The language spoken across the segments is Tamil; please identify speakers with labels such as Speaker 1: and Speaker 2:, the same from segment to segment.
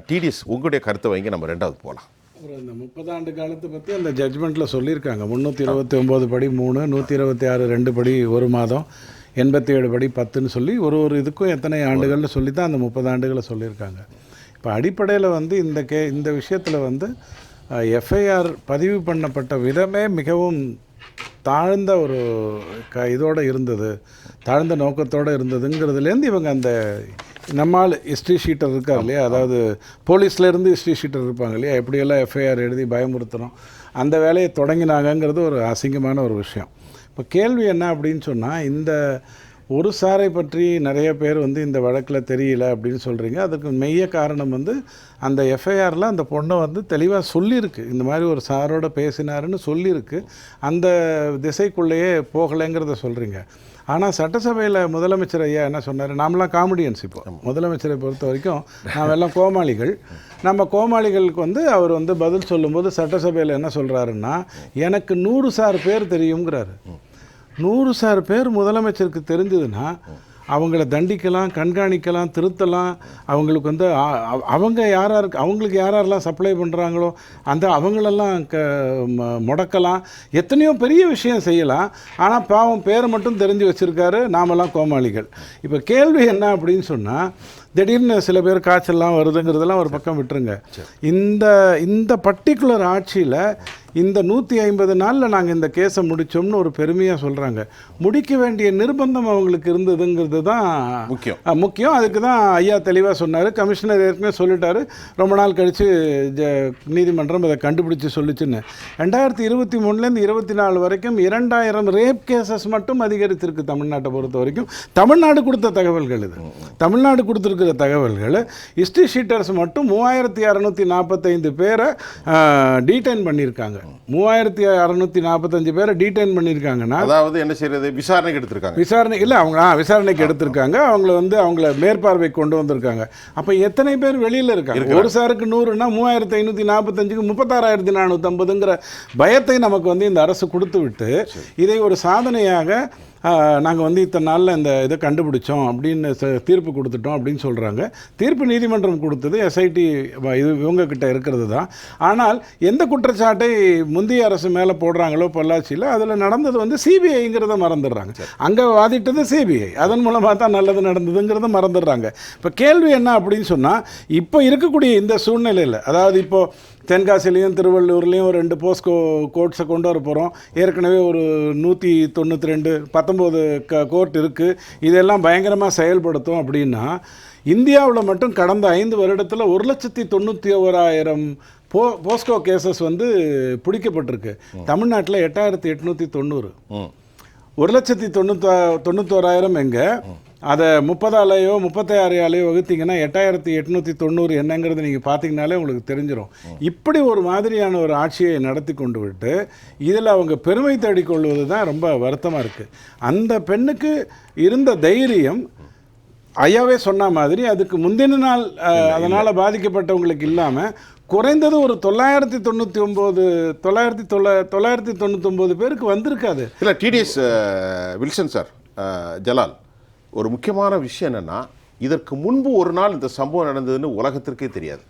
Speaker 1: டிடிஎஸ் உங்களுடைய கருத்தை வாங்கி நம்ம ரெண்டாவது போகலாம்.
Speaker 2: அப்புறம் இந்த 30 ஆண்டு காலத்தை பற்றி அந்த ஜட்ஜ்மெண்ட்டில் சொல்லியிருக்காங்க. 329 படி 3, 126 2 படி 1 மாதம், 87 படி 10ன்னு சொல்லி ஒரு இதுக்கும் எத்தனை ஆண்டுகள்னு சொல்லி தான் அந்த 30 ஆண்டுகளை சொல்லியிருக்காங்க. இப்போ அடிப்படையில் வந்து இந்த விஷயத்தில் வந்து எஃப்ஐஆர் பதிவு பண்ணப்பட்ட விதமே மிகவும் தாழ்ந்த ஒரு இதோடு இருந்தது, தாழ்ந்த நோக்கத்தோடு இருந்ததுங்கிறதுலேருந்து இவங்க அந்த நம்மால் ஹிஸ்ட்ரி ஷீட்டர் இருக்கார் இல்லையா, அதாவது போலீஸ்லேருந்து ஹிஸ்ட்ரி ஷீட்டர் இருப்பாங்க இல்லையா, எப்படியெல்லாம் எஃப்ஐஆர் எழுதி பயமுறுத்தணும் அந்த வேலையை தொடங்கினாங்கங்கிறது ஒரு அசிங்கமான ஒரு விஷயம். இப்போ கேள்வி என்ன அப்படின்னு சொன்னால், இந்த ஒரு சாரை பற்றி நிறைய பேர் வந்து இந்த வழக்கில் தெரியல அப்படின்னு சொல்கிறீங்க. அதுக்கு மெய்ய காரணம் வந்து அந்த எஃப்ஐஆரில் அந்த பொண்ணை வந்து தெளிவாக சொல்லியிருக்கு, இந்த மாதிரி ஒரு சாரோட பேசினாருன்னு சொல்லியிருக்கு, அந்த திசைக்குள்ளேயே போகலைங்கிறத சொல்கிறீங்க. ஆனால் சட்டசபையில் முதலமைச்சர் ஐயா என்ன சொன்னார், நாமெல்லாம் காமெடியன்ஸ். இப்போ முதலமைச்சரை பொறுத்த வரைக்கும் நாம் எல்லாம் கோமாளிகள். நம்ம கோமாளிகளுக்கு வந்து அவர் வந்து பதில் சொல்லும்போது சட்டசபையில் என்ன சொல்கிறாருன்னா, எனக்கு 100 சார் பேர் தெரியுங்கிறாரு. 100 சார் பேர் முதலமைச்சருக்கு தெரிஞ்சதுன்னா அவங்கள தண்டிக்கலாம், கண்காணிக்கலாம், திருத்தலாம். அவங்களுக்கு வந்து அவங்க அவங்களுக்கு யாரெல்லாம் சப்ளை பண்ணுறாங்களோ அவங்களெல்லாம் முடக்கலாம், எத்தனையோ பெரிய விஷயம் செய்யலாம். ஆனால் பாவம் பேரை மட்டும் தெரிஞ்சு வச்சுருக்காரு, நாமெல்லாம் கோமாளிகள். இப்போ கேள்வி என்ன அப்படின்னு சொன்னால், திடீர்னு சில பேர் காய்ச்சல்லாம் வருதுங்கிறதெல்லாம் ஒரு பக்கம் விட்டுருங்க. இந்த பர்டிகுலர் ஆட்சியில் இந்த 150 நாளில் நாங்கள் இந்த கேஸை முடித்தோம்னு ஒரு பெருமையாக சொல்கிறாங்க. முடிக்க வேண்டிய நிர்பந்தம் அவங்களுக்கு இருந்ததுங்கிறது தான் முக்கியம். அதுக்கு தான் ஐயா தெளிவாக சொன்னார். கமிஷனர் ஏற்கனவே சொல்லிட்டாரு, ரொம்ப நாள் கழித்து நீதிமன்றம் அதை கண்டுபிடிச்சி சொல்லிச்சுன்னு. 2023லேருந்து 24 வரைக்கும் 2000 ரேப் கேசஸ் மட்டும் அதிகரித்திருக்கு தமிழ்நாட்டை பொறுத்த வரைக்கும். தமிழ்நாடு கொடுத்த தகவல்கள் இது. தமிழ்நாடு கொடுத்துருக்கிற தகவல்கள் ஹிஸ்ட்ரி ஷீட்டர்ஸ் மட்டும் 3645 பேரை டீடைன் பண்ணியிருக்காங்க. 3645 பேரை டீடைன் பண்ணியிருக்காங்கன்னா,
Speaker 1: அதாவது என்ன செய்யறது, விசாரணைக்கு எடுத்திருக்காங்க.
Speaker 2: விசாரணை இல்லை, விசாரணைக்கு எடுத்திருக்காங்க. அவங்கள மேற்பார்வை கொண்டு வந்திருக்காங்க. அப்போ எத்தனை பேர் வெளியில் இருக்காங்க? ஒரு சாருக்கு 100ன்னா 3545க்கு 36,450ங்கிற பயத்தை நமக்கு வந்து இந்த அரசு கொடுத்து விட்டு இதை ஒரு சாதனையாக நாங்கள் வந்து இத்தனை நாளில் இந்த இதை கண்டுபிடிச்சோம் அப்படின்னு தீர்ப்பு கொடுத்துட்டோம் அப்படின்னு சொல்கிறாங்க. தீர்ப்பு நீதிமன்றம் கொடுத்தது எஸ்ஐடி இவங்கக்கிட்ட இருக்கிறது தான். ஆனால் எந்த குற்றச்சாட்டை முந்தைய அரசு மேலே போடுறாங்களோ பொள்ளாச்சியில், அதில் நடந்தது வந்து சிபிஐங்கிறத மறந்துடுறாங்க. அங்கே வாதிட்டது சிபிஐ, அதன் மூலமாக தான் நல்லது நடந்ததுங்கிறத மறந்துடுறாங்க. இப்போ கேள்வி என்ன அப்படின்னு சொன்னால், இப்போ இருக்கக்கூடிய இந்த சூழ்நிலையில், அதாவது இப்போது தென்காசிலையும் திருவள்ளூர்லேயும் 2 போஸ்கோ கோர்ட்ஸை கொண்டு வர போகிறோம். ஏற்கனவே ஒரு 192 19 கோர்ட் இருக்குது. இதெல்லாம் பயங்கரமாக செயல்படுத்தும் அப்படின்னா, இந்தியாவில் மட்டும் கடந்த 5 வருடத்தில் 1,91,000 போஸ்கோ கேசஸ் வந்து பிடிக்கப்பட்டிருக்கு. தமிழ்நாட்டில் 8,890. 1,91,000 எங்கே? அதை 30ஆலேயோ 36ஆலேயோ வகுத்தீங்கன்னா 8,890 என்னங்கிறது நீங்கள் பார்த்தீங்கனாலே உங்களுக்கு தெரிஞ்சிடும். இப்படி ஒரு மாதிரியான ஒரு ஆட்சியை நடத்தி கொண்டு விட்டு இதில் அவங்க பெருமை தேடிக்கொள்வது தான் ரொம்ப வருத்தமாக இருக்குது. அந்த பெண்ணுக்கு இருந்த தைரியம் ஐயாவே சொன்ன மாதிரி அதுக்கு முந்தின நாள் அதனால் பாதிக்கப்பட்டவங்களுக்கு இல்லாமல் குறைந்தது ஒரு 999 பேருக்கு வந்திருக்காது.
Speaker 1: இல்லை டிடிஎஸ் வில்சன் சார், ஜலால், ஒரு முக்கியமான விஷயம் என்னென்னா, இதற்கு முன்பு ஒரு நாள் இந்த சம்பவம் நடந்ததுன்னு உலகத்திற்கே தெரியாது,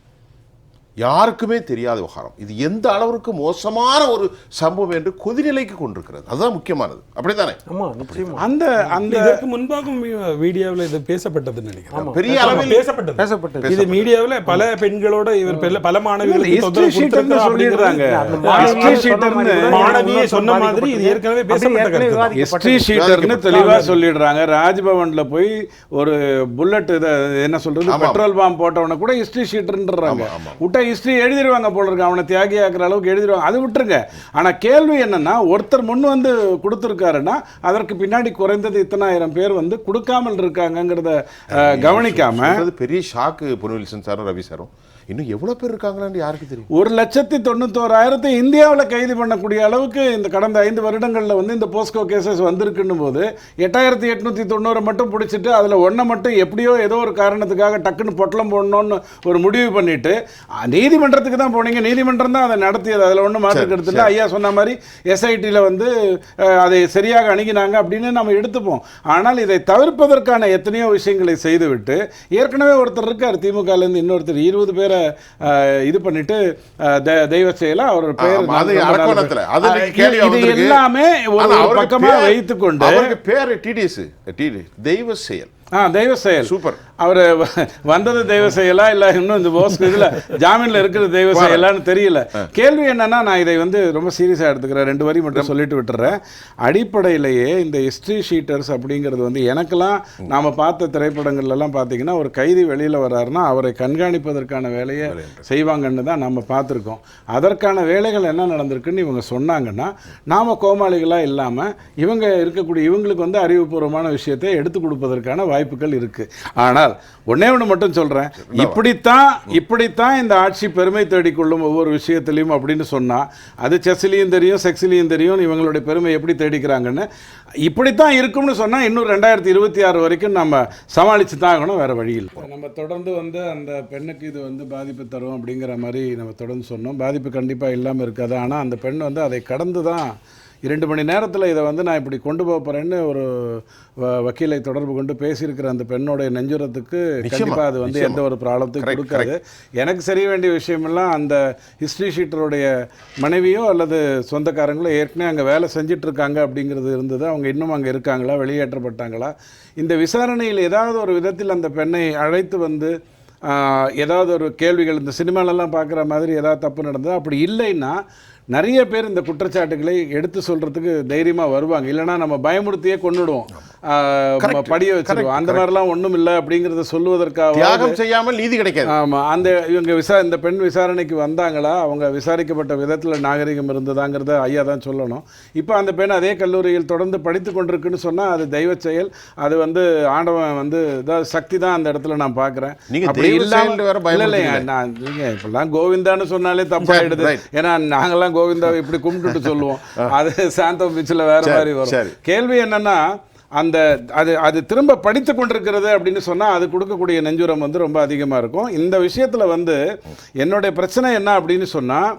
Speaker 1: யாருக்குமே தெரியாத விவகாரம். இது எந்த அளவிற்கு மோசமான ஒரு சம்பவம் என்று கொதிநிலைக்கு கொண்டிருக்கிறது. அதுதான் முக்கியமானது. அப்படித்தானே?
Speaker 2: அந்த
Speaker 3: இதற்கு முன்பாக மீடியாவில் இது பேசப்பட்டது நினைக்கிறேன்.
Speaker 1: பெரிய அளவில்
Speaker 3: பேசப்பட்டது. இது மீடியாவில் பல பெண்களோட இவர் பல மாணவிகளுக்கு மாணவியை சொன்ன மாதிரி இது ஏற்கனவே பேசப்பட்ட
Speaker 2: ஹிஸ்டரி ஷீட்டர்னு தெளிவாக சொல்லிடுறாங்க. ராஜ்பவன்ல போய் ஒரு புல்லட் என்ன சொல்றது, பெட்ரோல் பாம்பு போட்டவன கூட ஹிஸ்டரி ஷீட்டர்ன்றாங்க. விட்ட ஹிஸ்ட்ரி எழுதிடுவாங்க போல இருக்கு, அவனை தியாகி ஆக்குற அளவுக்கு எழுதிடுவாங்க. அது விட்டுருங்க. ஆனால் கேள்வி என்னன்னா, ஒருத்தர் முன் வந்து கொடுத்துருக்காருன்னா அதற்கு பின்னாடி குறைந்தது இத்தனை ஆயிரம் பேர் வந்து கொடுக்காமல் இருக்காங்கிறத கவனிக்காம
Speaker 1: பெரிய ஷாக்கு. பொன்வில்சன் சாரும் ரவி சாரும் இன்னும் எவ்வளோ பேர் இருக்காங்களான்னு யாருக்கு தெரியும்?
Speaker 2: 1,91,000 இந்தியாவில் கைது பண்ணக்கூடிய அளவுக்கு இந்த கடந்த 5 வருடங்களில் வந்து இந்த போஸ்கோ கேசஸ் வந்திருக்குன்னும் போது 8,890 மட்டும் பிடிச்சிட்டு அதில் ஒன்றை மட்டும் எப்படியோ ஏதோ ஒரு காரணத்துக்காக டக்குன்னு பொட்டலம் போடணும்னு ஒரு முடிவு பண்ணிட்டு நீதிமன்றத்துக்கு தான் போனீங்க, நீதிமன்றம் தான் அதை நடத்தியது, அதில் ஒன்றும் மாற்று கருத்து இல்லை. ஐயா சொன்ன மாதிரி எஸ்ஐடியில் வந்து அதை சரியாக அணுகினாங்க அப்படின்னு நம்ம எடுத்துப்போம். ஆனால் இதை தவிர்ப்பதற்கான எத்தனையோ விஷயங்களை செய்துவிட்டு, ஏற்கனவே ஒருத்தர் இருக்கார் திமுகலேருந்து, இன்னொருத்தர் 20 பேரை இது பண்ணிட்டு தெய்வ செயலா அவர் பேர் இது எல்லாமே ஒரு பக்கமாக வைத்துக்கொண்டு
Speaker 1: பேர் டிடிஎஸ் தெய்வ செயல்.
Speaker 2: தெய்வ செயல்
Speaker 1: சூப்பர்.
Speaker 2: அவர் வந்தது தெய்வ செயலா இல்லை இன்னும் இந்த போஸ் இதில் ஜாமீனில் இருக்கிறது தெய்வ செயலான்னு தெரியல. கேள்வி என்னன்னா, நான் இதை வந்து ரொம்ப சீரியஸாக எடுத்துக்கிறேன். 2 வரி மட்டும் சொல்லிட்டு விட்டுறேன். அடிப்படையிலேயே இந்த ஹிஸ்ட்ரி ஷீட்டர்ஸ் அப்படிங்கிறது வந்து எனக்கெல்லாம் நாம் பார்த்த திரைப்படங்கள்லாம் பார்த்தீங்கன்னா, ஒரு கைதி வெளியில் வர்றாருன்னா அவரை கண்காணிப்பதற்கான வேலையை செய்வாங்கன்னு தான் நம்ம பார்த்துருக்கோம். அதற்கான வேலைகள் என்ன நடந்திருக்குன்னு இவங்க சொன்னாங்கன்னா, நாம் கோமாளிகளாக இல்லாமல் இவங்க இருக்கக்கூடிய இவங்களுக்கு வந்து அறிவுபூர்வமான விஷயத்தை எடுத்து கொடுப்பதற்கான வாய்ப்புகள் இருக்கு. ஆனால் ஒன்னே ஒன்று மட்டும் சொல்றேன், இப்படித்தான் இந்த ஆட்சி பெருமை தேடிக்கொள்ளும் ஒவ்வொரு விஷயத்திலையும் அப்படின்னு சொன்னா, அது செஸ்லையும் தெரியும், செக்ஸ்லையும் தெரியும் இவங்களுடைய பெருமை எப்படி தேடிக்கிறாங்கன்னு. இப்படித்தான் இருக்கும்னு சொன்னா இன்னும் 2026 வரைக்கும் நம்ம சமாளிச்சு தான் ஆகணும், வேற வழி இல்லை. நம்ம தொடர்ந்து வந்து அந்த பெண்ணுக்கு இது வந்து பாதிப்பு தரும் அப்படிங்கிற மாதிரி நம்ம தொடர்ந்து சொன்னோம். பாதிப்பு கண்டிப்பா இல்லாமல் இருக்காது. ஆனால் அந்த பெண் வந்து அதை கடந்து தான் 2 மணி நேரத்தில் இதை வந்து நான் இப்படி கொண்டு போக போகிறேன்னு ஒரு வக்கீலை தொடர்பு கொண்டு பேசியிருக்கிற அந்த பெண்ணோடைய நெஞ்சுரத்துக்கு கண்டிப்பாக அது வந்து எந்த ஒரு ப்ராப்ளத்தையும் கொடுக்காது. எனக்கு செய்ய வேண்டிய விஷயமெல்லாம் அந்த ஹிஸ்ட்ரி ஷீட்டருடைய மனைவியோ அல்லது சொந்தக்காரங்களோ ஏற்கனவே அங்கே வேலை செஞ்சிட்ருக்காங்க அப்படிங்கிறது இருந்தது. அவங்க இன்னும் அங்கே இருக்காங்களா, வெளியேற்றப்பட்டாங்களா, இந்த விசாரணையில் ஏதாவது ஒரு விதத்தில் அந்த பெண்ணை அழைத்து வந்து ஏதாவது ஒரு கேள்விகள், இந்த சினிமாலெல்லாம் பார்க்குற மாதிரி ஏதாவது தப்பு நடந்தது அப்படி இல்லைன்னா நிறைய பேர் இந்த குற்றச்சாட்டுகளை எடுத்து சொல்கிறதுக்கு தைரியமாக வருவாங்க. இல்லைனா நம்ம பயமுறுத்தியே கொண்டுடுவோம், படிய வச்சிருவோம். அந்த மாதிரிலாம் ஒன்றும் இல்லை அப்படிங்கிறத சொல்லுவதற்காக
Speaker 1: தியாகம் செய்யாமல் நீதி கிடைக்காது.
Speaker 2: ஆமாம், அந்த இவங்க இந்த பெண் விசாரணைக்கு வந்தாங்களா, அவங்க விசாரிக்கப்பட்ட விதத்தில் நாகரிகம் இருந்ததாங்கிறத ஐயா தான் சொல்லணும். இப்போ அந்த பெண் அதே கல்லூரியில் தொடர்ந்து படித்து கொண்டிருக்குன்னு சொன்னால் அது தெய்வ செயல், அது வந்து ஆண்டவன் வந்து ஏதாவது சக்தி தான் அந்த இடத்துல நான் பார்க்குறேன். அப்படி இல்லாமல் இல்லை, நான் நீங்கள் இப்பெல்லாம் கோவிந்தான்னு சொன்னாலே தப்பாயிடுது. ஏன்னா நாங்கள்லாம் கோவிந்தாவை இப்படி கும்பிட்டுட்டு சொல்லுவோம், அது சாந்தம் பீச்சில் வேற மாதிரி வரும். கேள்வி என்னன்னா, அந்த அது திரும்ப படித்து கொண்டிருக்கிறது அப்படின்னு சொன்னால் அது கொடுக்கக்கூடிய நெஞ்சுரம் வந்து ரொம்ப அதிகமாக இருக்கும். இந்த விஷயத்தில் வந்து என்னுடைய பிரச்சனை என்ன அப்படின்னு சொன்னால்,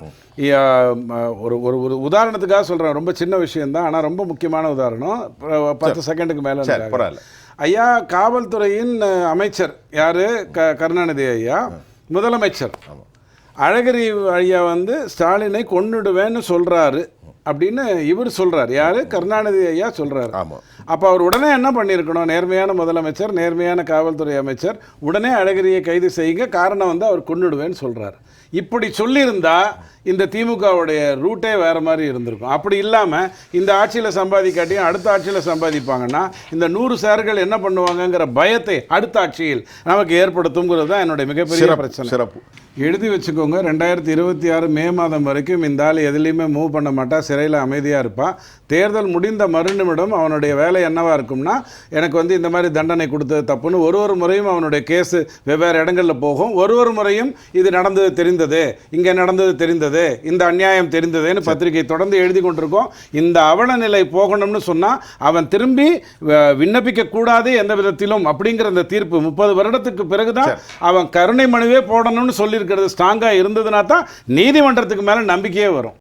Speaker 2: ஒரு உதாரணத்துக்காக சொல்கிறேன், ரொம்ப சின்ன விஷயந்தான் ஆனால் ரொம்ப முக்கியமான உதாரணம். 10 செகண்டுக்கு மேலே ஐயா காவல்துறையின் அமைச்சர் யார், கருணாநிதி ஐயா முதலமைச்சர். அழகிரி ஐயா வந்து ஸ்டாலினை கொன்னுடுவேன்னு சொல்கிறாரு அப்படின்னு இவர் சொல்கிறார். யார், கருணாநிதி ஐயா சொல்கிறார். அப்போ அவர் உடனே என்ன பண்ணியிருக்கணும், நேர்மையான முதலமைச்சர், நேர்மையான காவல்துறை அமைச்சர், உடனே அழகிரியை கைது செய்யுங்க, காரணம் வந்து அவர் கொன்னுடுவேன்னு சொல்கிறார். இப்படி சொல்லியிருந்தா இந்த திமுகவுடைய ரூட்டே வேறு மாதிரி இருந்திருக்கும். அப்படி இல்லாமல் இந்த ஆட்சியில் சம்பாதிக்காட்டியும் அடுத்த ஆட்சியில் சம்பாதிப்பாங்கன்னா இந்த 100 சார்கள் என்ன பண்ணுவாங்கங்கிற பயத்தை அடுத்த ஆட்சியில் நமக்கு ஏற்படுத்துங்கிறது தான் என்னுடைய மிகப்பெரிய பிரச்சனை.
Speaker 1: சிறப்பு
Speaker 2: எழுதி வச்சுக்கோங்க, 2026 மே மாதம் வரைக்கும் இந்த ஆள் எதுலேயுமே மூவ் பண்ண மாட்டா, சிறையில் அமைதியாக இருப்பான். தேர்தல் முடிந்த மறுநிமிடம் அவனுடைய வேலை என்னவாக இருக்கும்னா, எனக்கு வந்து இந்த மாதிரி தண்டனை கொடுத்தது தப்புன்னு ஒரு முறையும் அவனுடைய கேஸு வெவ்வேறு இடங்களில் போகும். ஒரு முறையும் இது நடந்தது தெரிந்தது, இங்கே நடந்தது தெரிந்தது, இந்த அநியாயம் தெரிந்ததுன்னு பத்திரிகை தொடர்ந்து எழுதி கொண்டிருக்கோம். இந்த அவல நிலை போகணும்னு சொன்னால் அவன் திரும்பி விண்ணப்பிக்க கூடாது எந்த விதத்திலும் அப்படிங்கிற அந்த தீர்ப்பு 30 வருடத்துக்கு பிறகுதான் அவன் கருணை மனுவே போடணும்னு சொல்லியிருக்கிறது ஸ்ட்ராங்காக இருந்ததுனா தான் நீதிமன்றத்துக்கு மேலே நம்பிக்கையே வரும்.